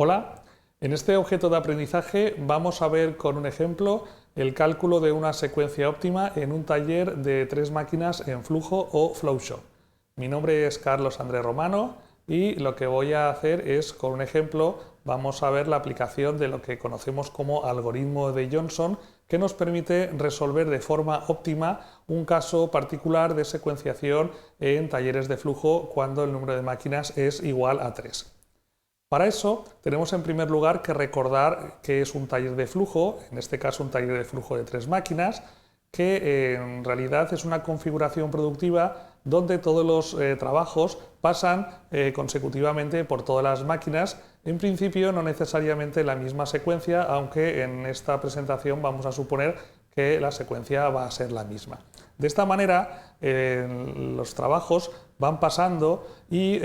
Hola, en este objeto de aprendizaje vamos a ver con un ejemplo el cálculo de una secuencia óptima en un taller de 3 máquinas en flujo o flow shop. Mi nombre es Carlos Andrés Romano y lo que voy a hacer es, con un ejemplo, vamos a ver la aplicación de lo que conocemos como algoritmo de Johnson, que nos permite resolver de forma óptima un caso particular de secuenciación en talleres de flujo cuando el número de máquinas es igual a 3. Para eso tenemos en primer lugar que recordar que es un taller de flujo, en este caso un taller de flujo de 3 máquinas, que en realidad es una configuración productiva donde todos los trabajos pasan consecutivamente por todas las máquinas, en principio no necesariamente la misma secuencia, aunque en esta presentación vamos a suponer que la secuencia va a ser la misma. De esta manera los trabajos van pasando y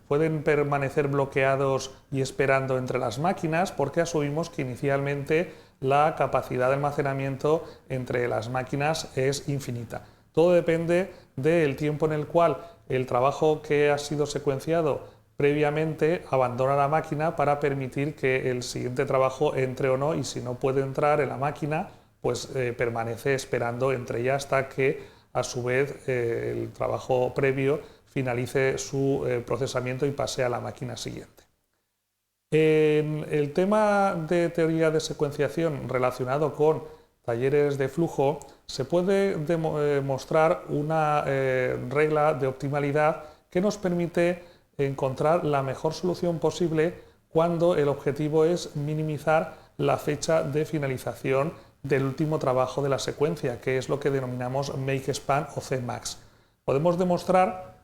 pueden permanecer bloqueados y esperando entre las máquinas porque asumimos que inicialmente la capacidad de almacenamiento entre las máquinas es infinita. Todo depende del tiempo en el cual el trabajo que ha sido secuenciado previamente abandona la máquina para permitir que el siguiente trabajo entre o no, y si no puede entrar en la máquina, pues permanece esperando entre ella hasta que a su vez el trabajo previo finalice su procesamiento y pase a la máquina siguiente. En el tema de teoría de secuenciación relacionado con talleres de flujo se puede demostrar una regla de optimalidad que nos permite encontrar la mejor solución posible cuando el objetivo es minimizar la fecha de finalización del último trabajo de la secuencia, que es lo que denominamos makespan o Cmax. Podemos demostrar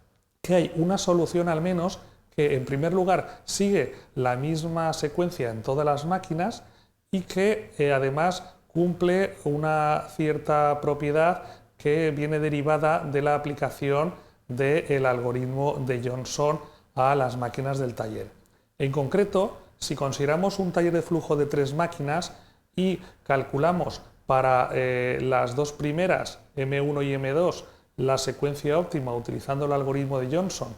que hay una solución al menos que en primer lugar sigue la misma secuencia en todas las máquinas y que además cumple una cierta propiedad que viene derivada de la aplicación del algoritmo de Johnson a las máquinas del taller. En concreto, si consideramos un taller de flujo de 3 máquinas y calculamos para las dos primeras, M1 y M2, la secuencia óptima utilizando el algoritmo de Johnson,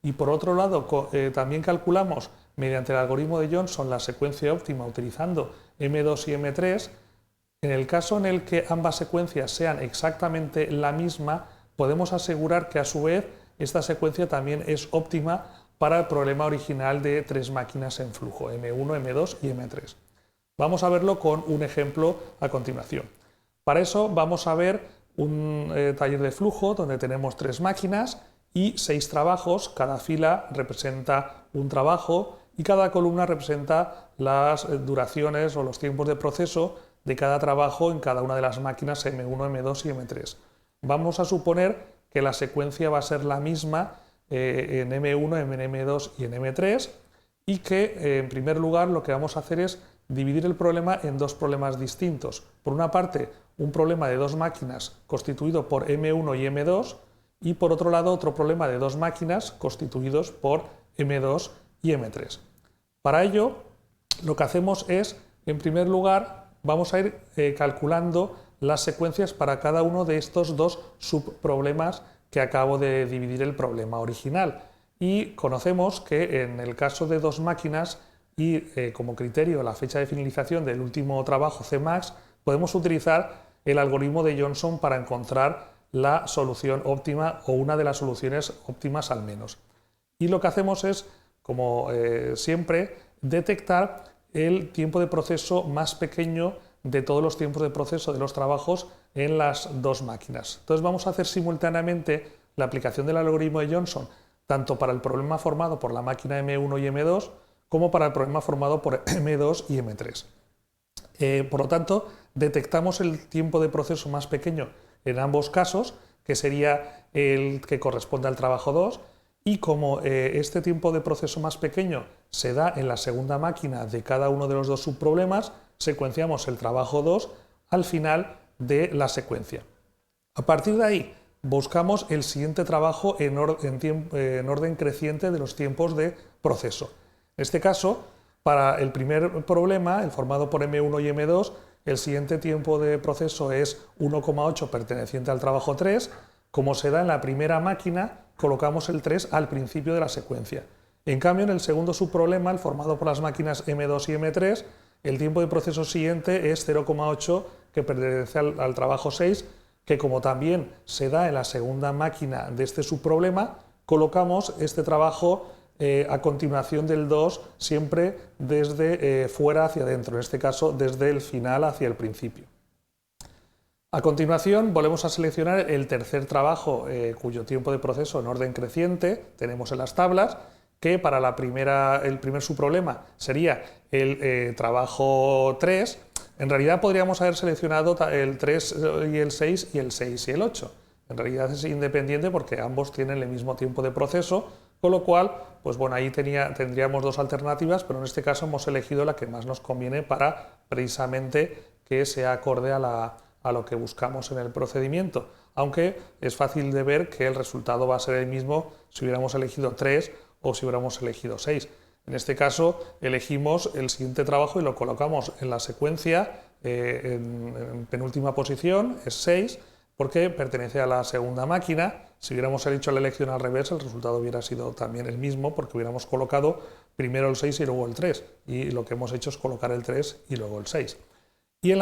y por otro lado también calculamos mediante el algoritmo de Johnson la secuencia óptima utilizando M2 y M3, en el caso en el que ambas secuencias sean exactamente la misma, podemos asegurar que a su vez esta secuencia también es óptima para el problema original de 3 máquinas en flujo, M1, M2 y M3. Vamos a verlo con un ejemplo a continuación. Para eso vamos a ver un taller de flujo donde tenemos 3 máquinas y 6 trabajos. Cada fila representa un trabajo y cada columna representa las duraciones o los tiempos de proceso de cada trabajo en cada una de las máquinas M1, M2 y M3. Vamos a suponer que la secuencia va a ser la misma en M1, en M2 y en M3 y que en primer lugar lo que vamos a hacer es dividir el problema en dos problemas distintos. Por una parte, un problema de 2 máquinas constituido por M1 y M2 y por otro lado otro problema de 2 máquinas constituidos por M2 y M3. Para ello, lo que hacemos es, en primer lugar, vamos a ir calculando las secuencias para cada uno de estos dos subproblemas que acabo de dividir el problema original. Y conocemos que en el caso de 2 máquinas y como criterio la fecha de finalización del último trabajo Cmax, podemos utilizar el algoritmo de Johnson para encontrar la solución óptima o una de las soluciones óptimas al menos. Y lo que hacemos es, como siempre, detectar el tiempo de proceso más pequeño de todos los tiempos de proceso de los trabajos en las 2 máquinas. Entonces vamos a hacer simultáneamente la aplicación del algoritmo de Johnson tanto para el problema formado por la máquina M1 y M2 como para el problema formado por M2 y M3. Por lo tanto, detectamos el tiempo de proceso más pequeño en ambos casos, que sería el que corresponde al trabajo 2, y como este tiempo de proceso más pequeño se da en la segunda máquina de cada uno de los dos subproblemas, secuenciamos el trabajo 2 al final de la secuencia. A partir de ahí, buscamos el siguiente trabajo en orden creciente de los tiempos de proceso. En este caso, para el primer problema, el formado por M1 y M2, el siguiente tiempo de proceso es 1,8 perteneciente al trabajo 3. Como se da en la primera máquina, colocamos el 3 al principio de la secuencia. En cambio, en el segundo subproblema, el formado por las máquinas M2 y M3, el tiempo de proceso siguiente es 0,8, que pertenece al trabajo 6, que como también se da en la segunda máquina de este subproblema, colocamos este trabajo a continuación del 2, siempre desde fuera hacia adentro, en este caso desde el final hacia el principio. A continuación volvemos a seleccionar el tercer trabajo cuyo tiempo de proceso en orden creciente tenemos en las tablas, que para el primer subproblema sería el trabajo 3. En realidad podríamos haber seleccionado el 3 y el 6 y el 6 y el 8. En realidad es independiente porque ambos tienen el mismo tiempo de proceso, con lo cual, pues bueno, ahí tendríamos dos alternativas, pero en este caso hemos elegido la que más nos conviene para precisamente que sea acorde a lo que buscamos en el procedimiento, aunque es fácil de ver que el resultado va a ser el mismo si hubiéramos elegido 3 o si hubiéramos elegido 6. En este caso elegimos el siguiente trabajo y lo colocamos en la secuencia en penúltima posición, es 6, porque pertenece a la segunda máquina. Si hubiéramos hecho la elección al revés, el resultado hubiera sido también el mismo, porque hubiéramos colocado primero el 6 y luego el 3, y lo que hemos hecho es colocar el 3 y luego el 6. Y en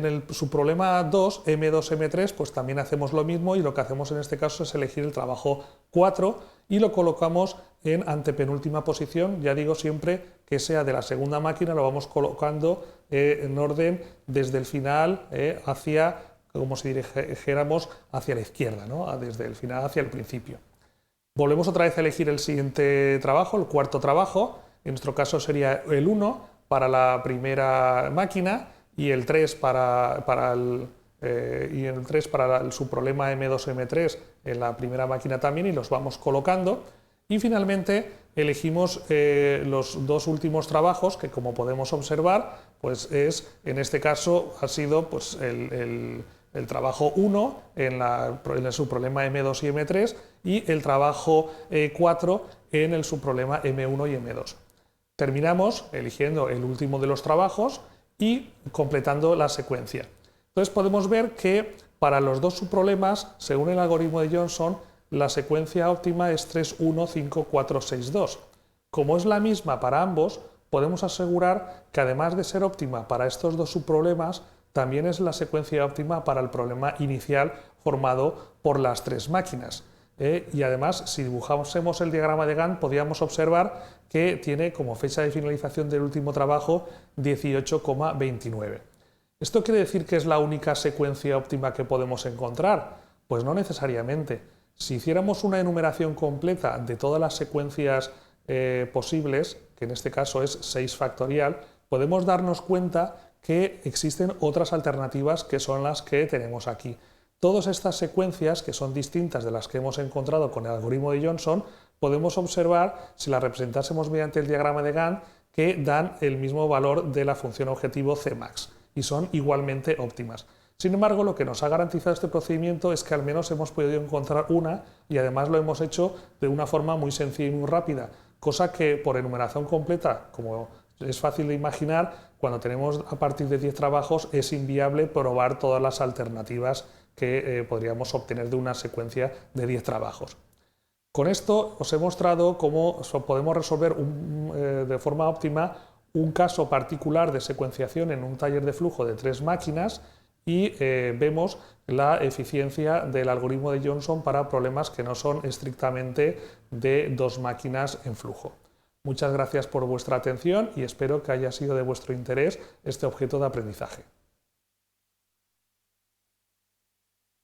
el subproblema 2, M2, M3, pues también hacemos lo mismo, y lo que hacemos en este caso es elegir el trabajo 4 y lo colocamos en antepenúltima posición. Ya digo siempre que sea de la segunda máquina, lo vamos colocando en orden desde el final hacia, como si dijéramos, hacia la izquierda, ¿no? Desde el final hacia el principio. Volvemos otra vez a elegir el siguiente trabajo, el cuarto trabajo. En nuestro caso sería el 1 para la primera máquina, y el 3 para el subproblema M2 M3 en la primera máquina también, y los vamos colocando. Y finalmente elegimos los dos últimos trabajos, que como podemos observar, pues en este caso ha sido pues, el trabajo 1 en el subproblema M2 y M3 y el trabajo 4 en el subproblema M1 y M2. Terminamos eligiendo el último de los trabajos y completando la secuencia. Entonces podemos ver que para los dos subproblemas, según el algoritmo de Johnson, la secuencia óptima es 3, 1, 5, 4, 6, 2. Como es la misma para ambos, podemos asegurar que además de ser óptima para estos dos subproblemas, también es la secuencia óptima para el problema inicial formado por las tres máquinas. Y además, si dibujásemos el diagrama de Gantt, podríamos observar que tiene como fecha de finalización del último trabajo 18,29. ¿Esto quiere decir que es la única secuencia óptima que podemos encontrar? Pues no necesariamente. Si hiciéramos una enumeración completa de todas las secuencias posibles, que en este caso es 6 factorial, podemos darnos cuenta que existen otras alternativas que son las que tenemos aquí. Todas estas secuencias, que son distintas de las que hemos encontrado con el algoritmo de Johnson, podemos observar, si las representásemos mediante el diagrama de Gantt, que dan el mismo valor de la función objetivo Cmax y son igualmente óptimas. Sin embargo, lo que nos ha garantizado este procedimiento es que al menos hemos podido encontrar una, y además lo hemos hecho de una forma muy sencilla y muy rápida, cosa que por enumeración completa, como es fácil de imaginar, cuando tenemos a partir de 10 trabajos es inviable probar todas las alternativas que podríamos obtener de una secuencia de 10 trabajos. Con esto os he mostrado cómo podemos resolver de forma óptima un caso particular de secuenciación en un taller de flujo de 3 máquinas, y vemos la eficiencia del algoritmo de Johnson para problemas que no son estrictamente de 2 máquinas en flujo. Muchas gracias por vuestra atención y espero que haya sido de vuestro interés este objeto de aprendizaje.